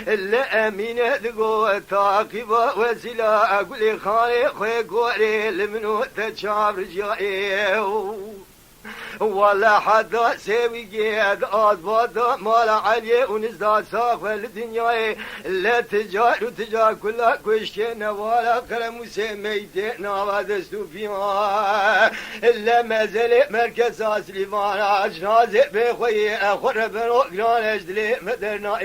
لا أمينة تقول تعقب وسلا أقول خالي خوي قولي لمنو تشعب رجائي ولا حدا سوي جيد أضبط مال علي ونزداد ساخر الدنيا لا تجار كلها كشكنا ولا قلم وسميتنا ودستو فيها إلا ما زال مركز سليمان أجناز بخوي أخر بنوكران أجدلي مدرنا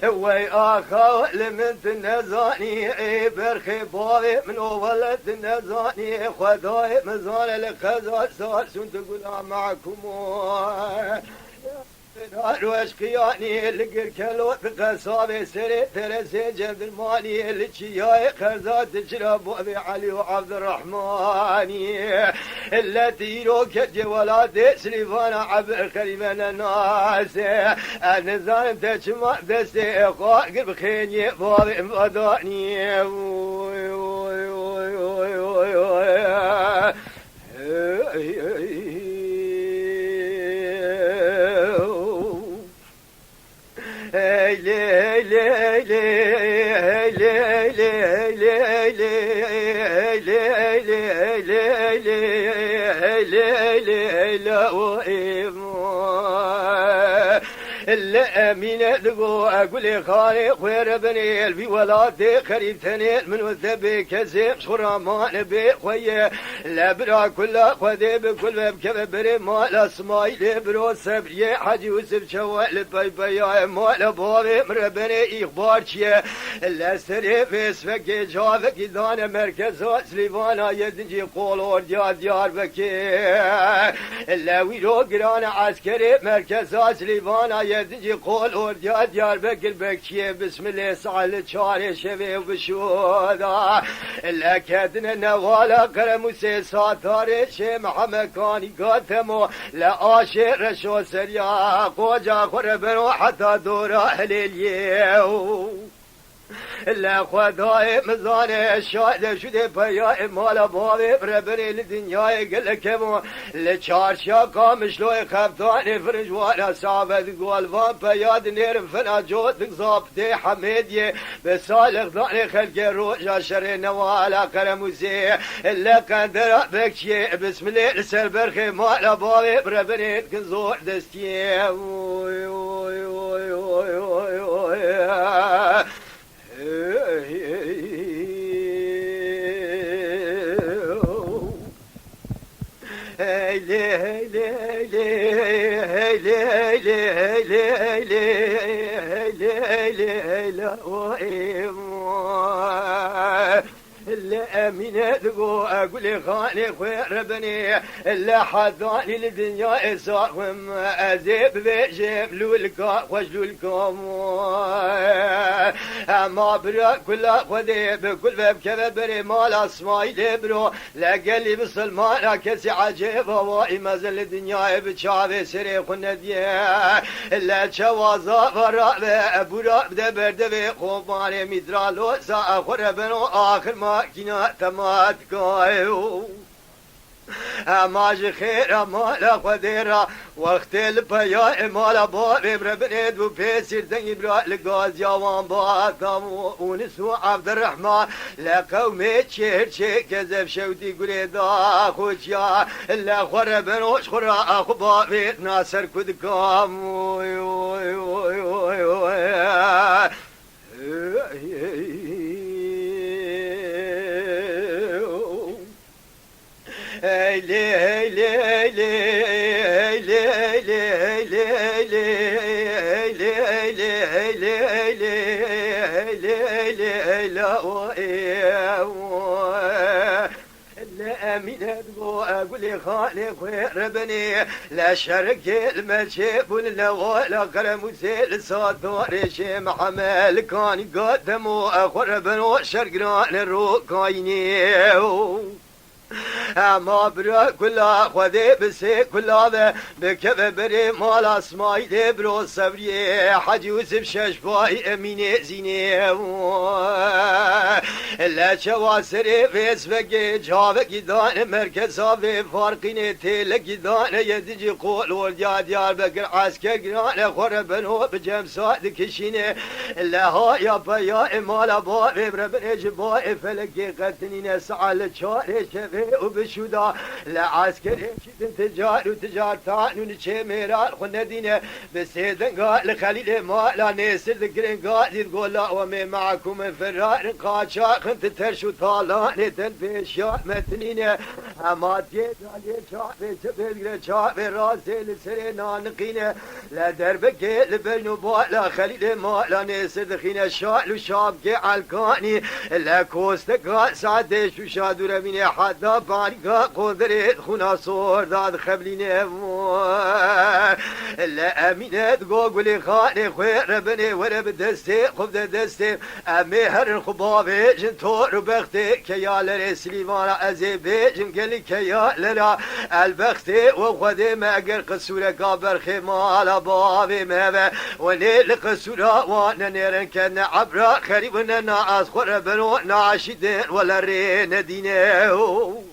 وي آخا لمن تنزاني برخي بابي من ولد تنزاني خداي مزال لخزال سال سنت قول معكم روش قياني لقر كلو بقصابي سري ترسي جنب الماني لشياي خرزات تشرب أبي علي وعبد الرحمن التي روك جوالات سليفانا عبر خريبنا الناس النظام تشمع دستي اخوة قرب خيني بابي مضاني لا أمينة تقول أقول خالي خير بني البي ولادي خريب تنين من وذبي كزيب شرامان بي خويا لا برا كل خذي بكل باب كبري مال اسمايل برو سبري حاج يوسف شوال باي باي مال بابي مربني اخبار شي لا سري فيس فكي جافك دانا مركز سليفانا يدنجي قول ديار بكي لا ويرو قران عسكري مركز سليفانا يدنجي قول ديار بكي بكي بسم الله سعل شاري شبي وبشودا لا كادنا نوالا قرم ساتاري شي محمد كاني قاتمو لا آشر شو سريا قوجا خربنو حتى دورا هليليو لا خداي مزاني الشاهد شدي بيا مال بابي بربني الدنيا قل كمو لشارشا قامش لو خفتاني فرج وانا صعبت قلبان بياد نير فنا جود ظابطي حميدي بسالخ ضاني خلق روجا شرين ولا كرموزي الا قدر بكشي بسم الله لسر برخي مال بابي بربني كنزور دستي لا أمينة تقول أقول خاني خير بني لا حضاني للدنيا إساقهم أزيب بيجيب لولكا وجلولكم أما برا كل خذي بكل باب كبري مال أسماي برو لا قلي بسلمان كسي عجيب وائي مازل الدنيا بتشافي سري خندية لا شوازا فرا برا بدبر دبي خوباني مدرالو سأخر بنو آخر ما كنا تمات قايو ماج خير مالا قديرا وقت البيا مالا بابي بربنيد وبيسير دني برا لقاز يوان باتم ونسو عبد الرحمن لقومي شهر شي كذب شودي قريدا خوشيا لا خربنوش خرا اخو بابي ناصر كدقام أمينة أقول خالي خير بني لا شرق المشيب ولا قلم وسيل صادور شي محمل كان قدمو أخر بنو شرقنا الروكايني ما برا كلها خذي بسي كلها بكذا بري مال اسماي دي برو صبري حج يوسف ششباي امينه زينه لا شواسري فيسبك جابك دان مركز في فارقين تلك دان يدجي قول ولد ديار بكر عسكر جران خربنو بجم صادق شينه لا ها يا بيا مال با بربن جبا فلك قتنين سعال شاري شفي وبشودا لا عسكر تجار وتجار تانون شميرا خندينه بسيدن قال خليل ما لا نسر ذكرن قال تقول لا ومن معكم فرار قاشا خنت ترشو طالان تنفيش يا متنينه اما تيدالي شافي تبغى شافي راسي لسرنا نقينه لا دربك لبنو بالا خليل ما لا نسر ذخينه شال وشابك عالكاني لا كوستك سعدش وشادور من حدا بارقا قدرت خونا صور داد خبلينه لا امينه تقولي خاني خوير ربني ورب دستي خب دستي امي هر خبابي جنتور بختي كيال سليمان ازيبي جنقل كيال البختي وخذي ما قر قصوره قابر خمال بابي ما ونيل قصوره وانا نيرن كان عبره خريبنا ناس خربنو ناشدين ولا رين دينه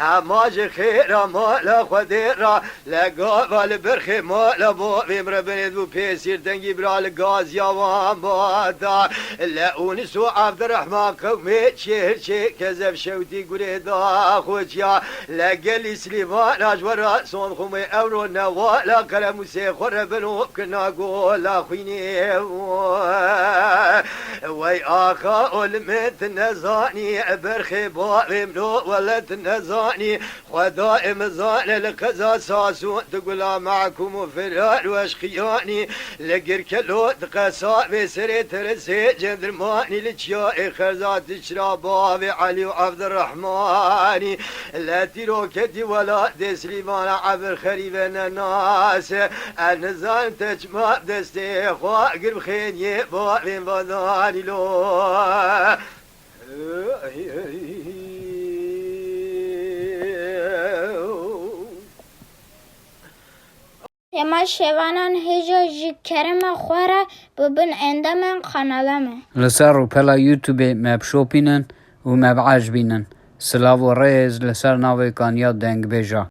اما خير ما لا خديرا لا قابل برخي ما لا بو بمر بندو بيسير دنجي برال غاز يا وان بادا لا اونسو عبد الرحمن قومي شهر شي كذب شوتي قريدا خوجيا لا قال سليمان اجور صون خمي اورو نوا لا كلام سي خربنو كنا قول اخويني وي اخا علمت نزاني برخي بامرو ولا نزاني خدا امزان لقزا ساسون تقول معكم فرار واشخياني لقر كلو تقسا بسري ترسي جندرماني لجياء خرزات شرابا علي وعبد الرحمن لا تروكتي ولا دسليمان عبر خريبنا الناس النزان تجمع دستي خوا قرب خيني بابين بضاني لو اما شوانان هجا جی کرم خوره ببن اندامن قنالمه لسر و پلا یوتیوب مب شوپینن و مب عجبینن سلاو و ریز لسر ناوی کانیا دنگ بیجا